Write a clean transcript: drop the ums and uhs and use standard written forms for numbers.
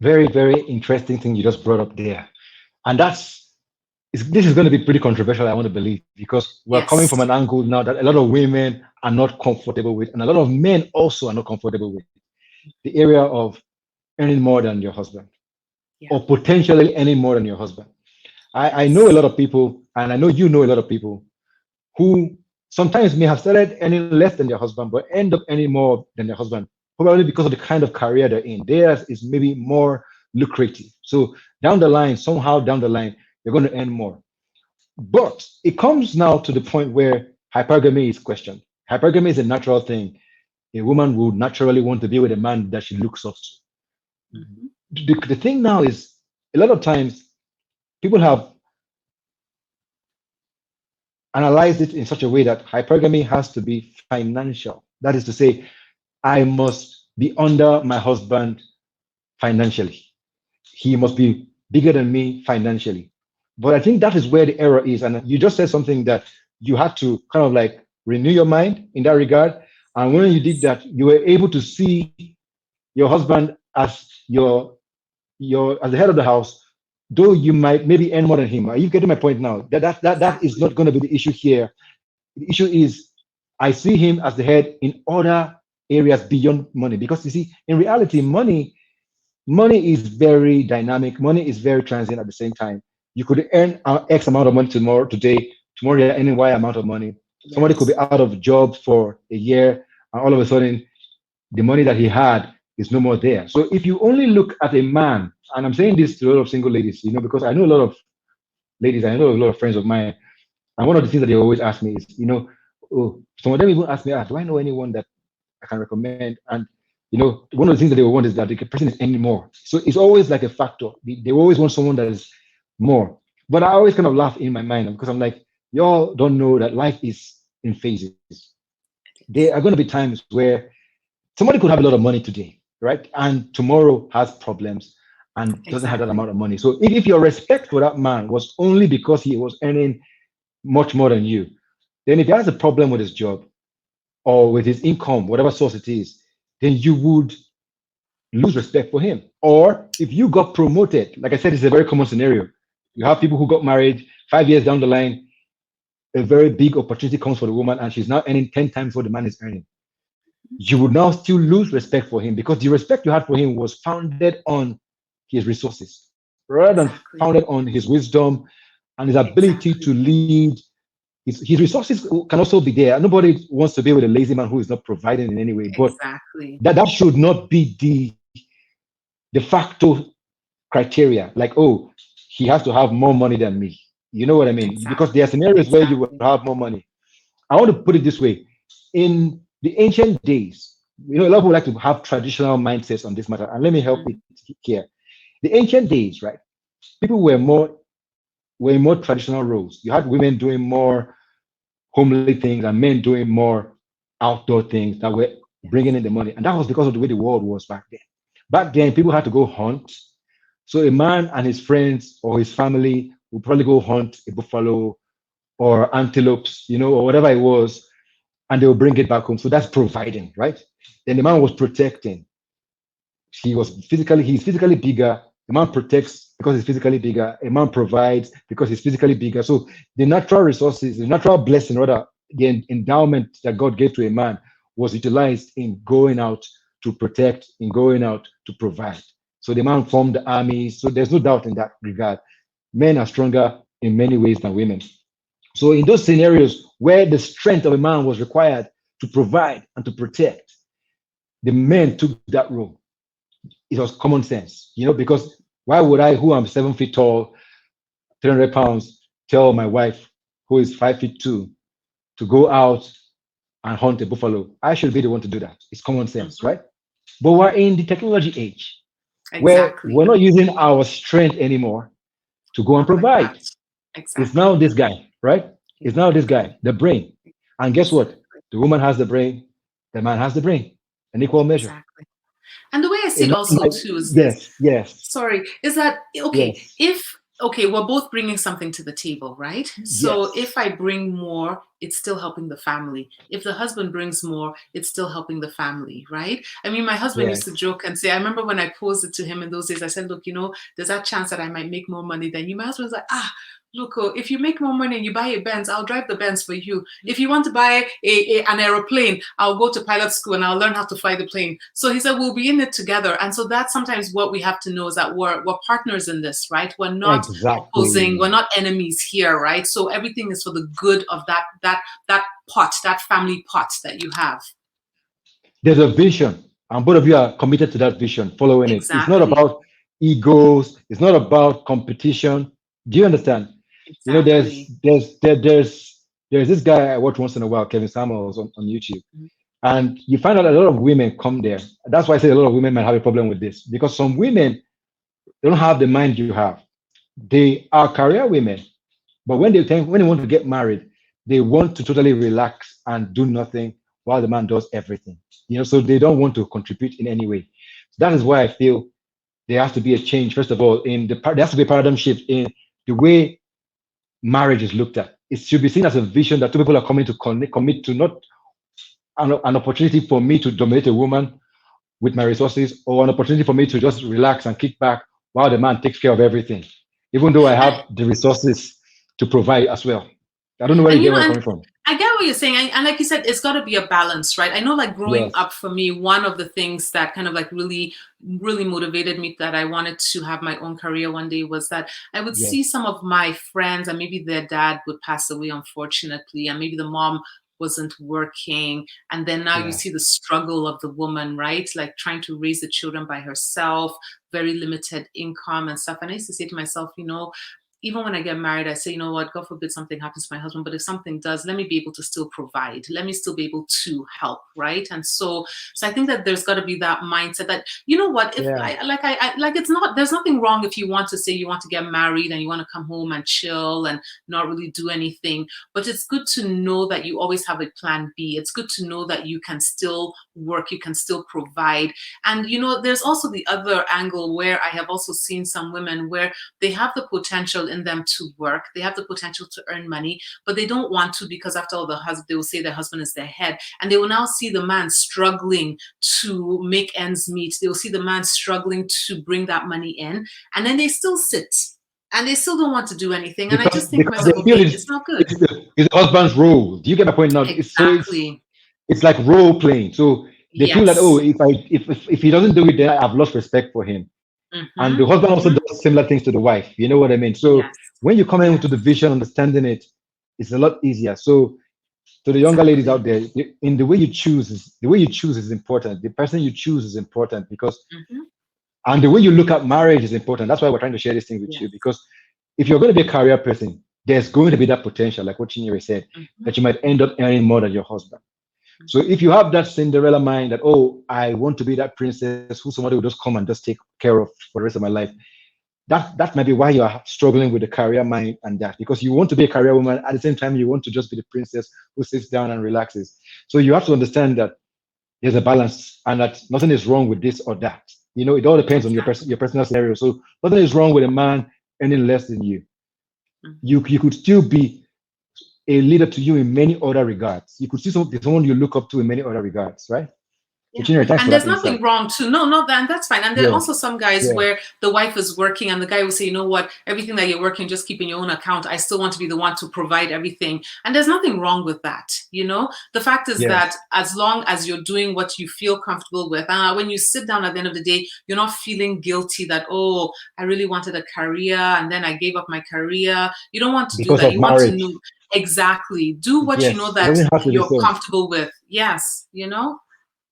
Very, very interesting thing you just brought up there. And this is going to be pretty controversial, I want to believe, because we're coming from Yes. an angle now that a lot of women are not comfortable with, and a lot of men also are not comfortable with the area of earning more than your husband, Yeah. or potentially earning more than your husband. I know a Yes. lot of people, and I know you know a lot of people who sometimes may have started earning less than their husband, but end up earning more than their husband, probably because of the kind of career they're in. Theirs is maybe more lucrative. So down the line, somehow down the line, you're going to earn more. But it comes now to the point where hypergamy is questioned. Hypergamy is a natural thing. A woman would naturally want to be with a man that she looks up to. Hmm. The thing now is, a lot of times people have analyzed it in such a way that hypergamy has to be financial. That is to say, I must be under my husband financially. He must be bigger than me financially. But I think that is where the error is. And you just said something that you had to kind of like renew your mind in that regard. And when you did Yes. that, you were able to see your husband as your as the head of the house, though you might maybe earn more than him. Are you getting my point now? That is Exactly. not going to be the issue here. The issue is I see him as the head in other areas beyond money. Because you see, in reality, money is very dynamic. Money is very transient at the same time. You could earn X amount of money tomorrow, today. Tomorrow you're earning Y amount of money. Somebody could be Yes. out of job for a year, and all of a sudden the money that he had is no more there. So if you only look at a man, and I'm saying this to a lot of single ladies, because I know a lot of ladies, I know a lot of friends of mine, and one of the things that they always ask me is, oh, some of them even ask me, do I know anyone that I can recommend? And one of the things that they will want is that the person is earning more. So it's always like a factor. They always want someone that is more. But I always kind of laugh in my mind because I'm like, y'all don't know that life is in phases. There are going to be times where somebody could have a lot of money today, right? And tomorrow has problems and doesn't have that Exactly. amount of money. So if your respect for that man was only because he was earning much more than you, then if he has a problem with his job or with his income, whatever source it is, then you would lose respect for him. Or if you got promoted, like I said, it's a very common scenario. You have people who got married 5 years down the line, a very big opportunity comes for the woman, and she's now earning 10 times what the man is earning. You would now still lose respect for him because the respect you had for him was founded on his resources rather than Exactly. founded on his wisdom and his ability to Exactly. lead. His resources can also be there. Nobody wants to be with a lazy man who is not providing in any way, but Exactly. that should not be the facto criteria. Like, oh, he has to have more money than me. You know what I mean? Because there are Exactly. scenarios where you will Exactly. have more money. I want to put it this way: in the ancient days, a lot of people like to have traditional mindsets on this matter, and let me help it Mhm. here. The ancient days, right? People were in more traditional roles. You had women doing more homely things and men doing more outdoor things that were bringing in the money, and that was because of the way the world was back then. Back then, people had to go hunt. So a man and his friends or his family would probably go hunt a buffalo or antelopes, or whatever it was, and they'll bring it back home. So that's providing, right? Then the man was protecting. He's physically bigger. A man protects because he's physically bigger. A man provides because he's physically bigger. So the natural resources, the natural blessing, rather, the endowment that God gave to a man was utilized in going out to protect, in going out to provide. So the man formed the army. So there's no doubt in that regard. Men are stronger in many ways than women. So in those scenarios where the strength of a man was required to provide and to protect, the men took that role. It was common sense, because why would I, who am 7 feet tall, 300 pounds, tell my wife, who is 5 feet two, to go out and hunt a buffalo? I should be the one to do that. It's common sense, Mhm. right? But we're in the technology age where Exactly. we're not using our strength anymore to go and Not like provide. that. It's now Exactly. this guy, right? It's now this Exactly. guy, the brain. And guess what? Exactly. The woman has the brain, the man has the brain, an equal measure. Exactly. And the way I A see it man also might, too is this. yes, yes, Sorry, is that okay? yes, If okay, we're both bringing something to the table, right? So yes. if I bring more, it's still helping the family. If the husband brings more, it's still helping the family, right? I mean, my husband Yeah. used to joke and say, I remember when I posed it to him in those days, I said, look, there's that chance that I might make more money than you. My husband was like, look, if you make more money and you buy a Benz, I'll drive the Benz for you. If you want to buy an aeroplane, I'll go to pilot school and I'll learn how to fly the plane. So he said, we'll be in it together. And so that's sometimes what we have to know, is that we're partners in this, right? We're not opposing, we're Exactly. not enemies here, right? So everything is for the good of that pot, that family pot that you have. There's a vision, and both of you are committed to that vision, following it. It's not Exactly. about egos. It's not about competition. Do you understand? You know, Exactly. there's this guy I watch once in a while, Kevin Samuels on YouTube, Mhm. and you find out a lot of women come there. That's why I say a lot of women might have a problem with this, because some women, they don't have the mind you have. They are career women, but when they want to get married, they want to totally relax and do nothing while the man does everything. So they don't want to contribute in any way. So that is why I feel there has to be a change. First of all, there has to be a paradigm shift in the way marriage is looked at. It should be seen as a vision that two people are coming to commit to, not an opportunity for me to dominate a woman with my resources, or an opportunity for me to just relax and kick back while the man takes care of everything, even though I And have the resources to provide as well. I don't know where and you you get know, where I'm and coming from. I get what you're saying, and like you said, it's got to be a balance, right? I know, like growing Yes, up for me, one of the things that kind of like really, really motivated me that I wanted to have my own career one day was that I would see yes, some of my friends, and maybe their dad would pass away, unfortunately, and maybe the mom wasn't working, and then now you yeah, see the struggle of the woman, right? Like trying to raise the children by herself, very limited income and stuff. And I used to say to myself, even when I get married, I say, you know what, God forbid something happens to my husband, but if something does, let me be able to still provide. Let me still be able to help, right? And so I think that there's got to be that mindset that, you know what, if yeah. I it's not, there's nothing wrong if you want to say you want to get married and you want to come home and chill and not really do anything, but it's good to know that you always have a plan B. It's good to know that you can still work, you can still provide. And, there's also the other angle where I have also seen some women where they have the potential in them to work. They have the potential to earn money, but they don't want to, because after all, they will say their husband is their head. And they will now see the man struggling to make ends meet. They will see the man struggling to bring that money in. And then they still sit and they still don't want to do anything. And I because just think to because they myself, feel okay, it's not good. it's the husband's role. Do you get my point now? Exactly. It's like role playing. So they feel that, oh, Yes. if he doesn't do it, then I've lost respect for him. And Mm-hmm. the husband also Mm-hmm. does similar things to the wife. You know what I mean? So Yes. when you come into Yes. the vision, understanding it, it's a lot easier. So to the younger ladies Exactly. out there, in the way you choose is important. The person you choose is important, because Mm-hmm. and the way you look at marriage is important. That's why we're trying to share this thing with Yes. you, because if you're going to be a career person, there's going to be that potential, like what Chinyere said, Mm-hmm. that you might end up earning more than your husband. So Mm-hmm. if you have that Cinderella mind that, oh, I want to be that princess who somebody will just come and just take care of for the rest of my life, that might be why you are struggling with the career mind, and that because you want to be a career woman at the same time you want to just be the princess who sits down and relaxes. So you have to understand that there's a balance, and that nothing is wrong with this or that. It all depends on your Exactly. personal scenario. So nothing is wrong with a man earning less than you. Mm-hmm. You could still be a leader to you in many other regards. You could see someone you look up to in many other regards, right? So, Yeah. Chinere, thanks for And that there's insight. nothing wrong to no, not that, and that's fine. And there are Yeah, also some guys yeah, where the wife is working and the guy will say, you know what, everything that you're working, just keep in your own account. I still want to be the one to provide everything. And there's nothing wrong with that. The fact is that yes. as long as you're doing what you feel comfortable with, when you sit down at the end of the day, you're not feeling guilty that, oh, I really wanted a career and then I gave up my career. You don't want to do Because that. of You want to marriage. know exactly, do what you know Yes, it that doesn't have to be you're so. comfortable with. Yes.